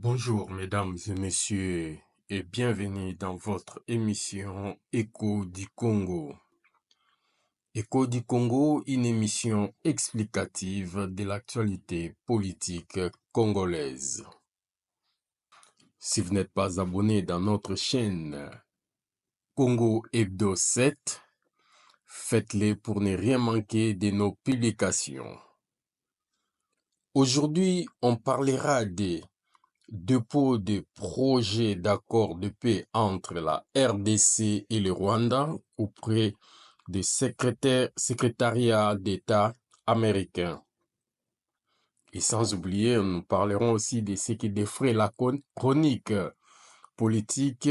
Bonjour mesdames et messieurs et bienvenue dans votre émission Écho du Congo. Écho du Congo, une émission explicative de l'actualité politique congolaise. Si vous n'êtes pas abonné dans notre chaîne Congo Hebdo 7, faites-le pour ne rien manquer de nos publications. Aujourd'hui, on parlera des dépôt de projets d'accord de paix entre la RDC et le Rwanda auprès du secrétariat d'État américain. Et sans oublier, nous parlerons aussi de ce qui défraie la chronique politique,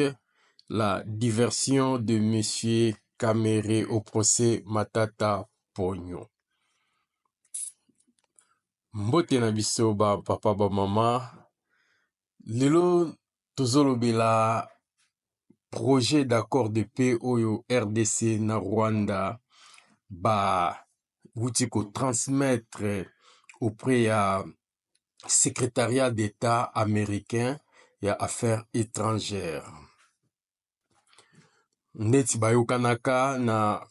la diversion de M. Kamere au procès Matata Pogno. Mbote na biso ba papa ba mama, lelo tozolobela projet d'accord de paix oyo RDC na Rwanda ba wuti ko transmettre auprès ya secrétariat d'État américain ya affaires étrangères. Neti bayokanaka na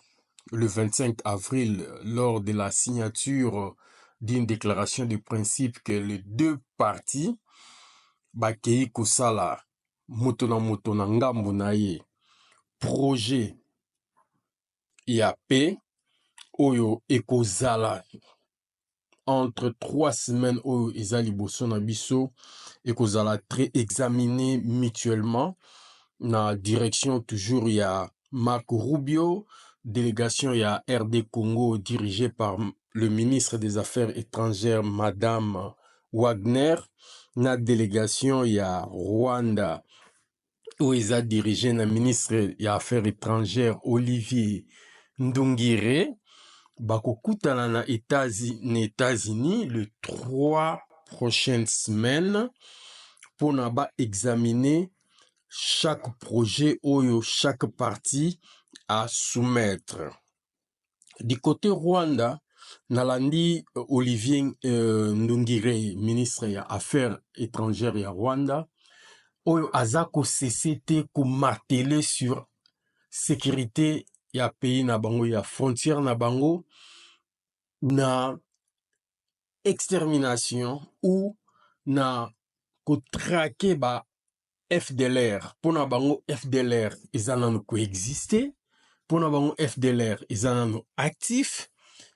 le 25 avril lors de la signature d'une déclaration de principe que les deux parties bakei kosala moto na ngambu na ye projet ya paix oyo ekozala entre 3 semaines oyo eza liboso na biso ekozala très examiné mutuellement na direction toujours ya Marc Rubio, délégation ya RD Congo dirigée par le ministre des Affaires étrangères Madame Wagner, na délégation ya Rwanda où ils a dirigé na ministre ya Affaires étrangères Olivier Ndungire, bakokutana na États-Unis le 3 prochaines semaines pour na ba examiner chaque projet ou chaque partie à soumettre. Du côté Rwanda, nalandi Olivier Ndungire, ministre ya Affaires étrangères ya Rwanda, oyo azako CCT ko marteler sur sécurité ya pays na bango ya frontière na bango na extermination ou na ko traquer ba FDLR. Pona bango FDLR ezana no coexister, pona bango FDLR ezana no actif,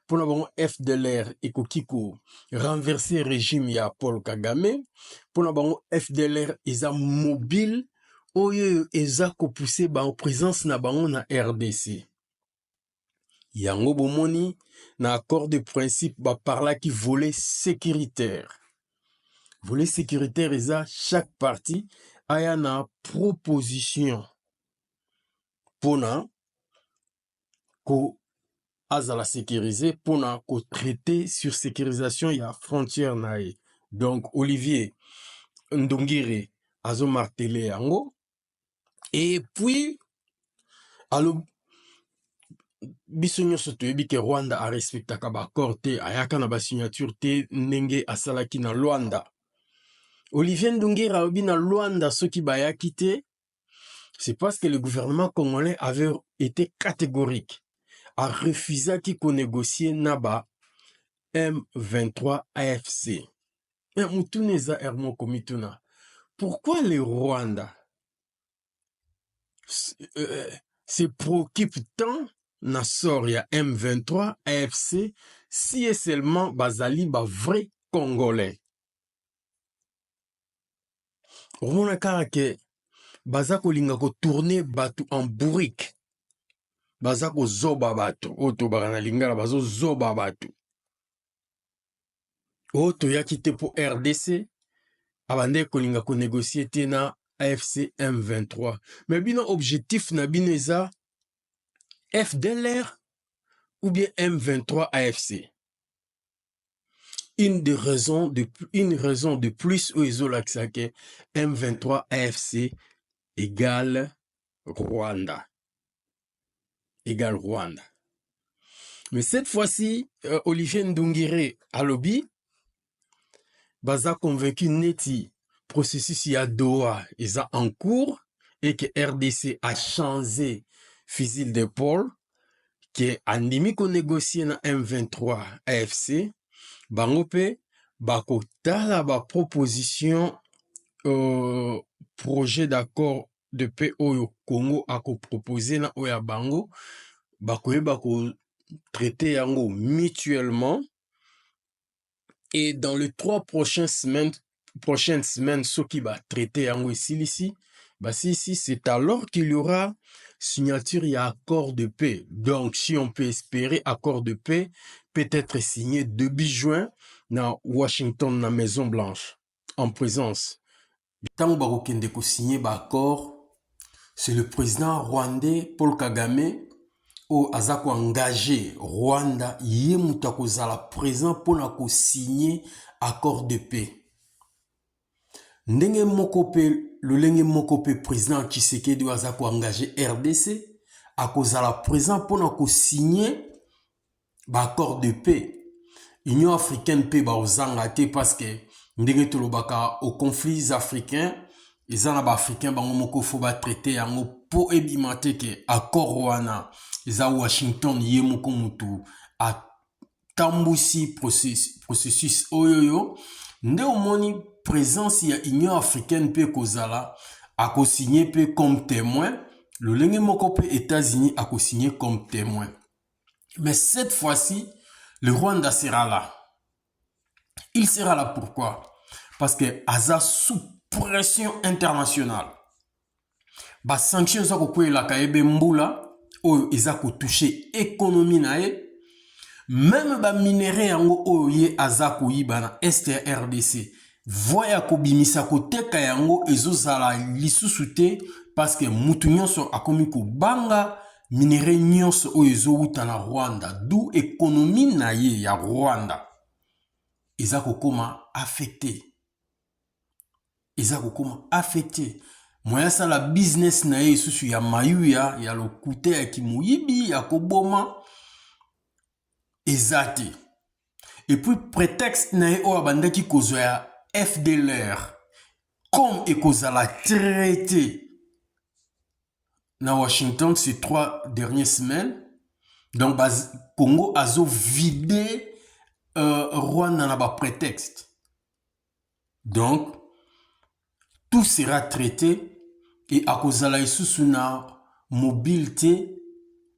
pona bango FDLR ekokiko renverser régime ya Paul Kagame, pona bango FDLR eza mobile oyo eza ko pousser ba présence na bango na RDC. Yango bomoni na accord de principe ba parla ki volet sécuritaire. Volet sécuritaire eza chaque partie aya na proposition pona ko azala sécurisé pona ko traiter sur sécurisation ya frontière nae. Donc Olivier Ndungire azo martelé yango et puis alors biso nyonso toyebi ke Rwanda a respectaka ba accord te ayaka na ba signature te ndenge asalaki na Rwanda. Olivier Ndungire alobi na Rwanda soki bayaki te, c'est parce que le gouvernement congolais avait été catégorique, a refusé qu'on négocie naba M23 AFC. Mais Moutouneza Hermo Komituna, pourquoi le Rwanda se préoccupe tant na sort ya M23 AFC si est seulement bazali ba vrai Congolais? Romona karake baza kolinga ko tourner batu en bourrique. Baza ko zoba batu. Oto barana lingala bazo zoba batu. Oto yaki te po RDC. Abande kolinga ko négocier te na AFC M23. Mais bino objectif na bino eza FDLR ou bien M23 AFC. Une raison de plus où ils ont l'accès que M23 AFC égale Rwanda. Égale Rwanda. Mais cette fois-ci, Olivier Ndungire alobi, baza convaincu neti processus ya Doha est en cours et que RDC a changé fusil d'épaule, que andimi ko négocier na M23 AFC, bango pe bako tala ba proposition projet d'accord de paix oyo Congo ako proposé na oya bango, bako traiter yango mutuellement. Et dans les 3 prochaines semaines, ce qui va traiter yango ici, c'est alors qu'il y aura signature et accord de paix. Donc, si on peut espérer accord de paix, peut-être signé début juin dans Washington, na Maison Blanche, en présence. Tant que ko signé accord, c'est le président rwandais Paul Kagame o azako engagé Rwanda ye muta kozala présent pour na ko signer accord de paix. Ndenge moko pe lolenge moko pe président Tshisekedi azako engagé RDC akozala présent pour na ko signer ba accord de paix. Union africaine pe ba ozanga te parce que ndenge tolobaka au conflits africains ezana ba africain bango moko fo ba traiter yango po ebimate ke accord wana eza Washington ye moko mutu a tambusi processus oyoyo nde omoni présence ya Union africaine pe kozala a co-signé pe comme témoin le lenge moko pe États-Unis a co-signé comme témoin. Mais cette fois-ci le Rwanda sera là. Il sera là pourquoi? Parce que aza sous pression internationale. Ba sanction za ko la kaebe mbula oyo eza ko toucher économie na ye. Même ba minéraux yango oyo ye aza ko yiba na STRDC. Voya ko bimisa ko teka yango ezozala lisusu te parce que mutu nyonso akomi ko banga minéraux nyonso oyo ezowuta na Rwanda. D'où économie na ye ya Rwanda. Eza ko koma affecté. Ezako koma affecté. Moya sa la business na ye susu ya mayuya ya lokute ya kimuyibi ya koboma ezate. Et puis prétexte na ye o abandaki kozwa ya FDLR comme ekozala traité na Washington ces 3 dernières semaines. Donc Congo azo vidé Rwanda na ba prétexte. Donc tout sera traité et à cause de la na mobilité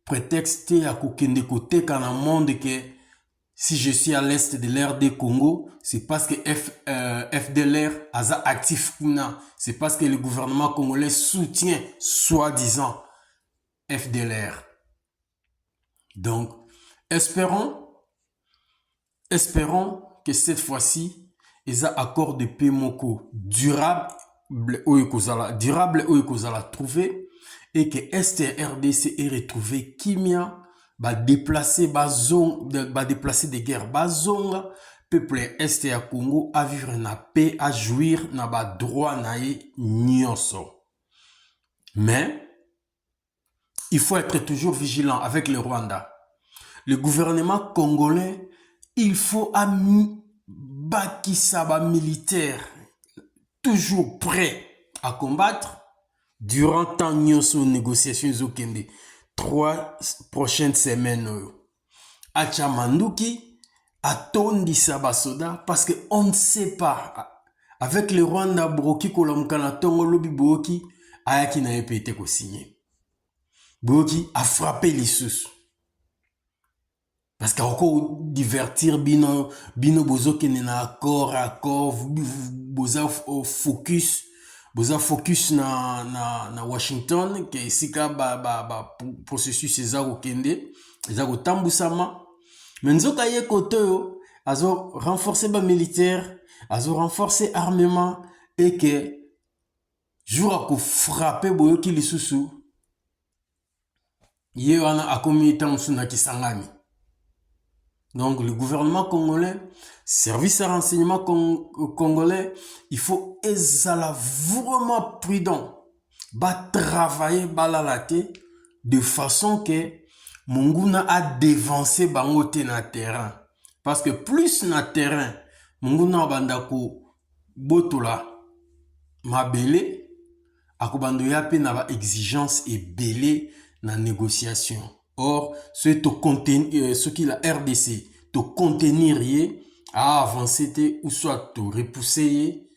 prétexte à kokende côté quand le monde que si je suis à l'est de l'ère des Congo c'est parce que FDLR a actif c'est parce que le gouvernement congolais soutient soi-disant FDLR. Donc espérons que cette fois-ci ils ont accord de paix moko durable ou kozala trouvé et que STRDC est retrouvé kimia ba déplacer des guerres bazonga peuple est à Congo à vivre na paix à jouir na ba droit na ye nyonso. Mais il faut être toujours vigilant avec le Rwanda. Le gouvernement congolais, il faut bakisaba militaire toujours prêt à combattre durant tant de négociations zokende 3 prochaines semaines. Achamanduki atondi sabasoda parce que on ne sait pas avec le Rwanda broki kolomkana tongo lobi boki ayaki na epete ko signé. Boki a frappé les sous. Parce qu'encore divertir bino bozo kene na accord boza focus na Washington que sika processus ezako kende ezako tambusama menzoka ye koto azo renforcer ba militaire azo renforcer armement et que jour à frapper boyoki lisusu ye wana akomi tansu na kisangani. Donc le gouvernement congolais, service de renseignement congolais, il faut être vraiment prudent, travailler balalate de façon que Munguna a dévancé bangote na terrain. Parce que plus na terrain, Munguna bandako botola mabele akobando ya pe na ba exigence ebele na négociation. Or ce qui la RDC to contenir ye a avancer te ou soit to repousser ye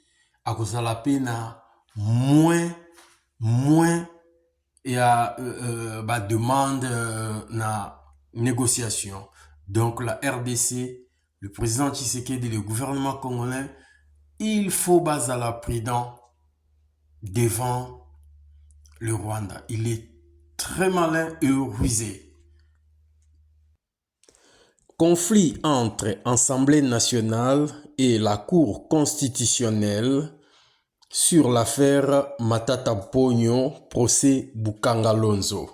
akozala pe na moins ya ba demande na négociation. Donc la RDC, le président Tshisekedi, le gouvernement congolais, il faut bazala prudent devant le Rwanda. Il est très malin et rusé. Conflit entre Assemblée nationale et la Cour constitutionnelle sur l'affaire Matata Ponyo, procès Bukangalonzo.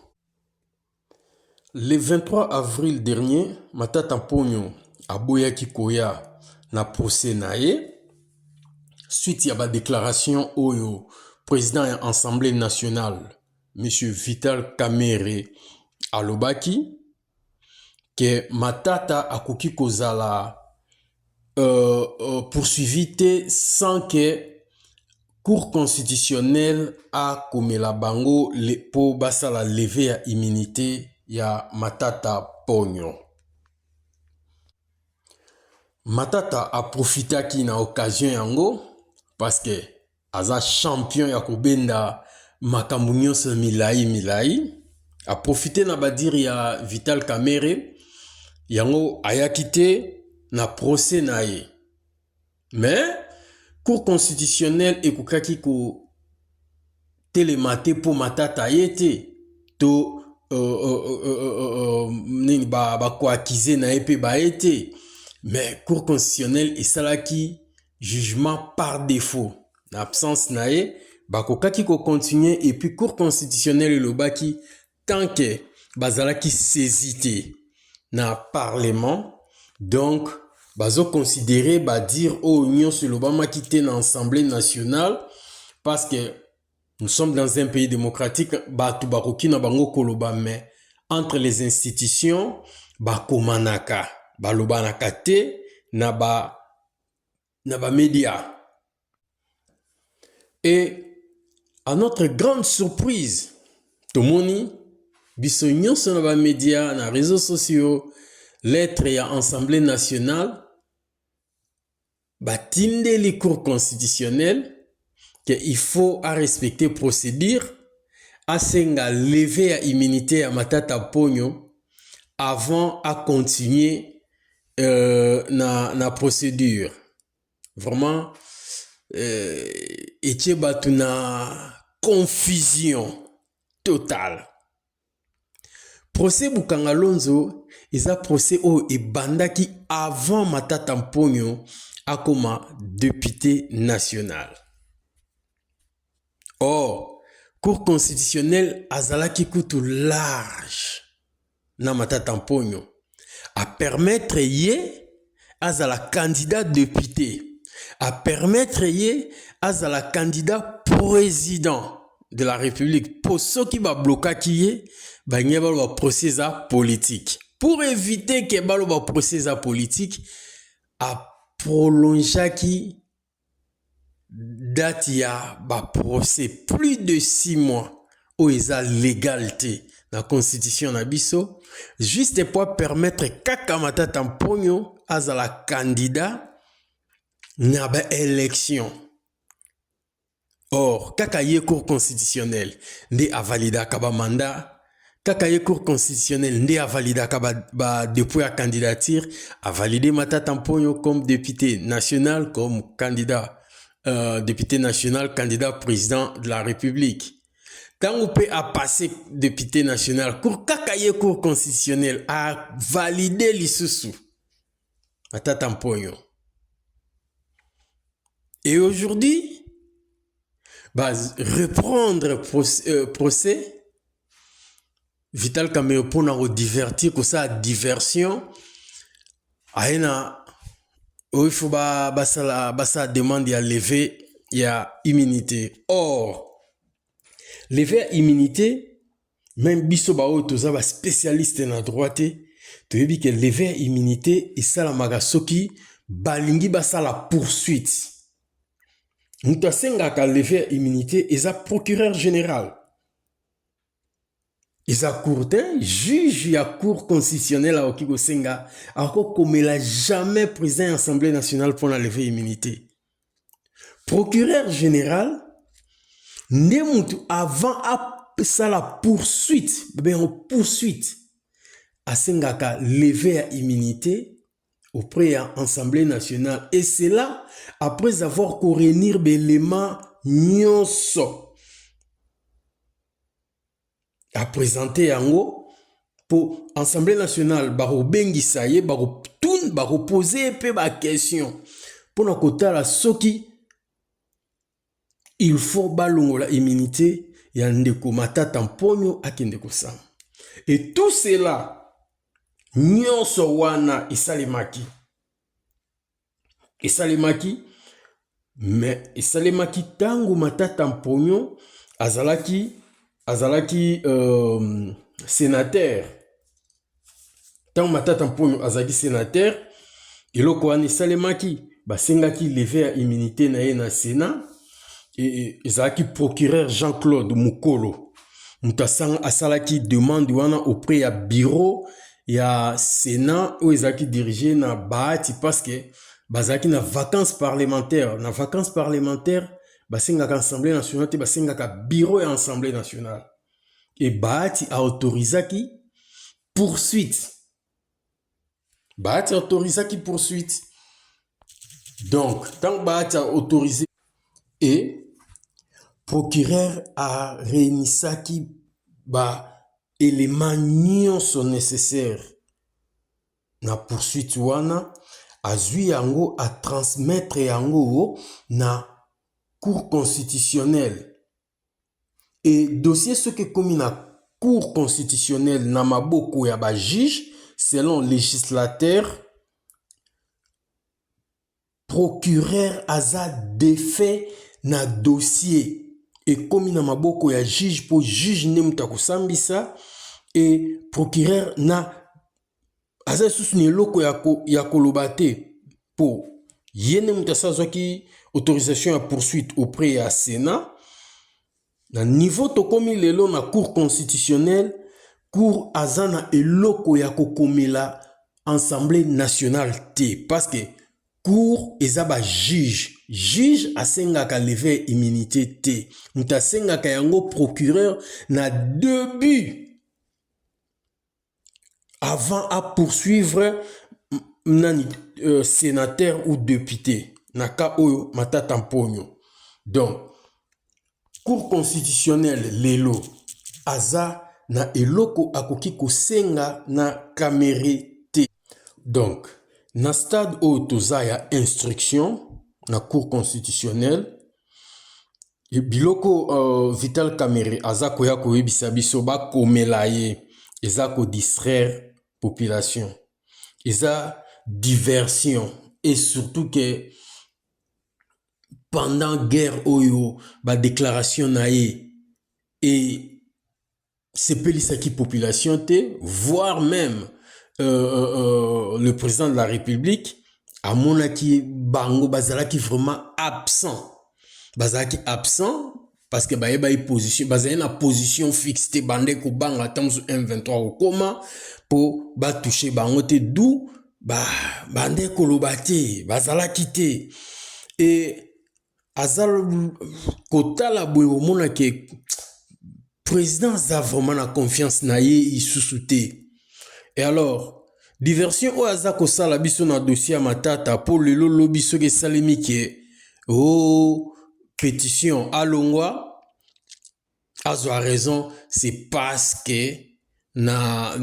Le 23 avril dernier, Matata Ponyo aboyaki koya na procès naye suite à la déclaration oyo président de l'Assemblée nationale M. Vital Kamerhe alobaki que Matata akoki kozala poursuivi te sans que Cour constitutionnelle a komela bango po basala levé ya immunité ya Matata Ponyo. Matata a profitaki na occasion yango parce que aza champion ya kobenda makambo nyonso milai a profité na badiri ya Vital Kamerhe yango ayaki te na procès na ye. Mais Cour constitutionnelle ekokaki ko telemate po Matata yete to nini ba ko accuser na ye ba ete. Mais Cour constitutionnelle esalaki jugement par défaut. En absence na ye bakokaki ko continuer et puis Cour constitutionnelle elobaki tant que bazalaki saisi na parlement, donc bazo considérer dire oh union sur l'Obama quitté dans l'Assemblée nationale parce que nous sommes dans un pays démocratique batu bakoki na bango koloba mais entre les institutions bakomanaka balobanaka te na ba médias. Et à notre grande surprise tomoni biso nyonso na ba médias na réseaux sociaux lettre ya Assemblée nationale batinde les cours constitutionnels qu'il faut à respecter procédure à senga lever à immunité à Matata Ponyo avant à continuer na procédure. Vraiment etie batu na confusion totale. Procès Bukangalonzo est un procès au ebandaki avant Matata Ponyo akoma député national. Or, Cour constitutionnelle azalaki kutu large na Matata Ponyo à permettre yé azala candidat député, à permettre yé azala candidat président de la République pour ceux qui va bloquer qui est ba procès politique. Pour éviter que ba procès politique a prolongé qui date ya ba procès plus de 6 mois où ils a légalité la constitution na biso juste pour permettre kaka Matata Ponyo azala candidat na ba élection. Or, kaka ye cour constitutionnelle nde a valida kaba mandat, kaka ye cour constitutionnelle nde a valida kaba dépôt à candidature, a validé Matata Ponyo comme député national, comme candidat, député national, candidat président de la République. Quand on peut a passé député national, kaka ye cour constitutionnelle a validé l'issue Matata Ponyo. Et aujourd'hui, reprendre procès Vital Kamerhe pour nous divertir, que ça diversion aena il faut ça demande à lever ya immunité. Or lever ya immunité même biso ba o toza ba spécialiste na droite tu veux dire que lever ya immunité et ça la magasoki balingi basa la poursuite mutu asengaka lever ya immunité eza procureur général. Eza cour te juge ya cour constitutionnelle akoki kosenga akokomela jamais président ya assemblée nationale mpona lever immunité. Procureur général nde mutu avant asala poursuite poursuite asengaka lever ya immunité auprès de l'Assemblée nationale. Et c'est là, après avoir réunir l'élément nyonso à présenter yango pour l'Assemblée nationale, baro bengisa ye, baro tun, baro poser pe ba question. Pour notre côté la soki, il faut balongo la immunité ya ndeko Matata Mponyo akendeko Sam. Et tout cela, nyonso wana isalemaki. Esalemaki, mais esalemaki tango Matata Mponyo azalaki sénateur. Tango Matata Mponyo azalaki sénateur, eloko wana esalemaki, basengaki lever ya immunité na ye na Sénat, et ezalaki procureur Jean-Claude Mukolo. Mutasang asalaki demande wana auprès ya bureau ya Sénat où ezalaki dirigé na Bahati parce que bazaki na vacances parlementaires. Na vacances parlementaires, basengaka Assemblée nationale te basengaka bureau ya Assemblée nationale. Et Bahati a autorisaki poursuite. Bahati a autorisaki poursuite. Donc, tant que Bahati a autorisé et procureur a réunisaki ba éléments nyonso nécessaires na poursuite wana azui yango a transmettre yango na cour constitutionnelle. Et dossier ce que commis na cour constitutionnelle na maboko ya ba juge selon législateur, procureur aza défait na dossier et commis na maboko ya juge pour juge ne muta kusambisa et procureur na aza susu ni loko ya kolobate pour yene muta sazwaki autorisation à poursuite auprès ya Sénat. Na niveau to komi lelo na cour constitutionnelle, cour azana eloko ya kokomela Assemblée nationale te parce que cour ezaba juge asengaka lever immunité te. Muta sengaka yango procureur na début avant à poursuivre nani sénateur ou député na ka oyo Matata Mponyo. Donc cour constitutionnelle lelo aza na eloko akoki kosenga na kamere te. Donc na stade oyo toza ya instruction na cour constitutionnelle biloko Vital Kamerhe aza koya koyebisa biso bakomela ye eza ko distraire population, eza diversion et surtout que pendant guerre oyo ba déclaration na ye et sepelisaki population te, voire même le président de la République amonaki bango bazalaki vraiment absent. Bazalaki absent parce que bayeba position bazali na position fixe te bande ko banga tamsu M23 au coma pour ba toucher bango te d'où bande ko lobate bazalaki te et azal kotala boye omona ke président a vraiment la confiance na ye isusu te. Et alors, diversion au azako sala biso na dossier Matata pour le lolo biso ke salemi ke pétition à Longwa azwa raison, c'est parce que na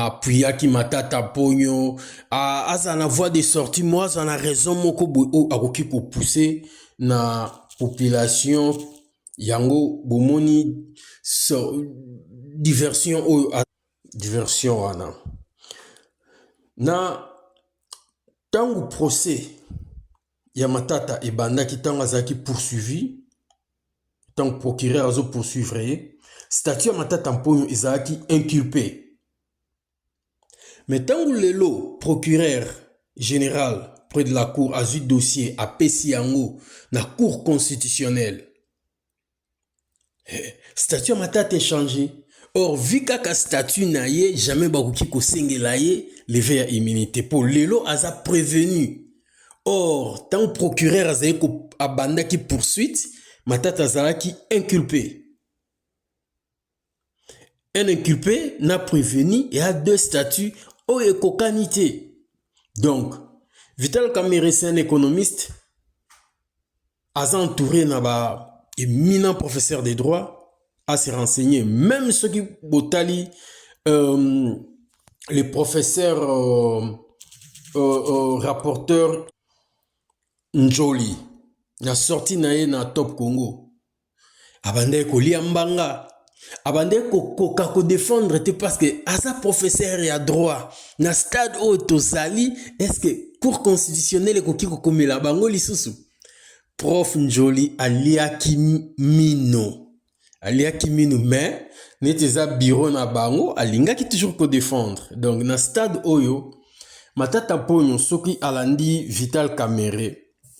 appuyaki Matata Mponyo aza na voie de sortie moi ça na raison moko akoki ko pousser na population yango bomoni diversion wana na tango procès ya Matata ebandaki tango azaki poursuivi tango procureur azo poursuivre statut ya Matata Mponyo ezalaki inculpé mais tango lelo procureur général près de la cour azui dossier apesi yango na cour constitutionnelle. Statut ya Matata changé. Or vu kaka statut na ye jamais bakoki kosengela ye levé ya immunité pour lelo aza prévenu. Or tant procureur azali ko abandaki poursuite Matata azalaki inculpé. Un inculpé n'a prévenu et a deux statuts au écocanité. Donc, Vital Kamerhe, c'est un économiste, a entouré un éminent professeur de droit, à se renseigner. Même ceux qui botali, les professeurs rapporteurs Njoli, na sorti nae na Top Congo, abandé ko liambanga. Abandé ko défendre parce que asa professeur ya droit na stade au tosali est-ce que cour constitutionnelle koki ko komela bango lisusu prof Njoli aliaki mino mais neteza bureau na bango alingaki toujours ko défendre. Donc na stade oyo Matata Ponyo soki alandi Vital Kamerhe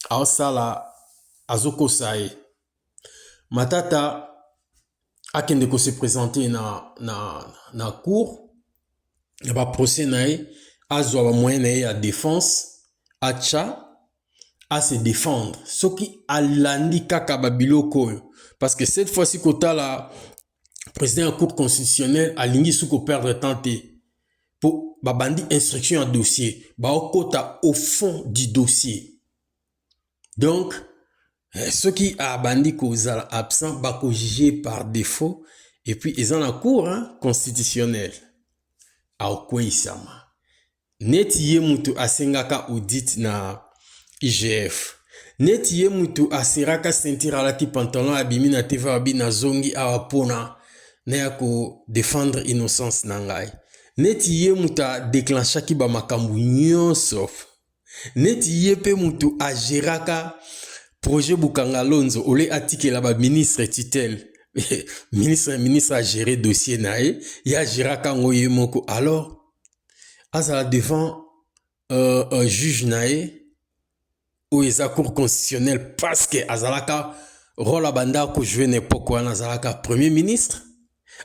aosala azoko sae Matata akende ko se présenter na cour ya ba procès nae azwa ba moyen nae ya défense acha à se défendre soki alandi kaka ba biloko parce que cette fois-ci kota la président de la cour constitutionnelle alingi suko perdre temps te pour ba bandi instruction en dossier ba okota au fond du dossier. Donc ceux qui a bandi causal absent bako jugé par défaut et puis ils ont la cour constitutionnelle a okweisama neti ye mutu asengaka audit na IGF neti ye mutu aseraka sentir alaki pantalon abimi na TV abina zongi awapona na yako défendre innocence nangai neti ye mutu a déclenchaki ba makambu nyonso neti ye pe mutu ageraka projet Bukanga Lonzo, ole atikela ba ministre tutelle. ministre a géré dossier nae, ya giraka ngoye moko. Alors, azala devant juge nae, ou eza cour constitutionnelle, parce que azalaka rôle banda ko jouer n'importe quoi, azalaka premier ministre.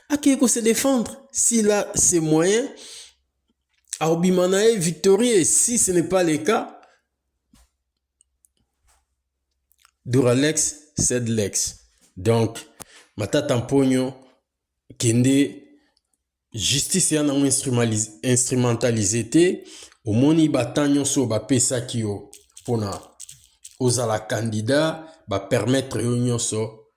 A qui ko se défendre? S'il a ses moyens, Aubimanae victorieux. Si ce n'est pas le cas, Duralex, c'est de l'ex. Donc, Matata Ponyo, kende justice yana instrumentalisé te, au moni batanyo so ba pesa kio pona ozala candidat ba permettre yo so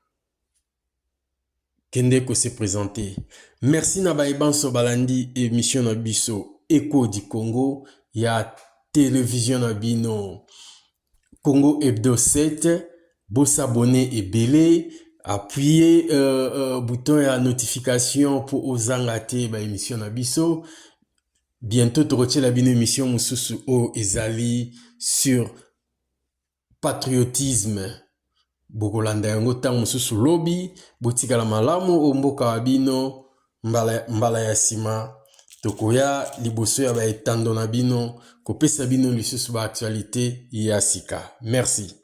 kende ko se présenter. Merci na ba ebanso balandi émission na biso Écho du Congo ya télévision na bino Congo Hebdo 7. Beau s'abonner et belé, appuyez bouton et la notification pour ozangate ba émission nabiso. Bientôt tu retiens la bine émission mususu o ezali sur patriotisme. Bokolanda yango tang mususu lobby, botika la malamu o mboka wabino mbala ya sima. Tokoya liboso ya ba etando na bino, kopesa bino lisusu ba actualité ya sika. Merci.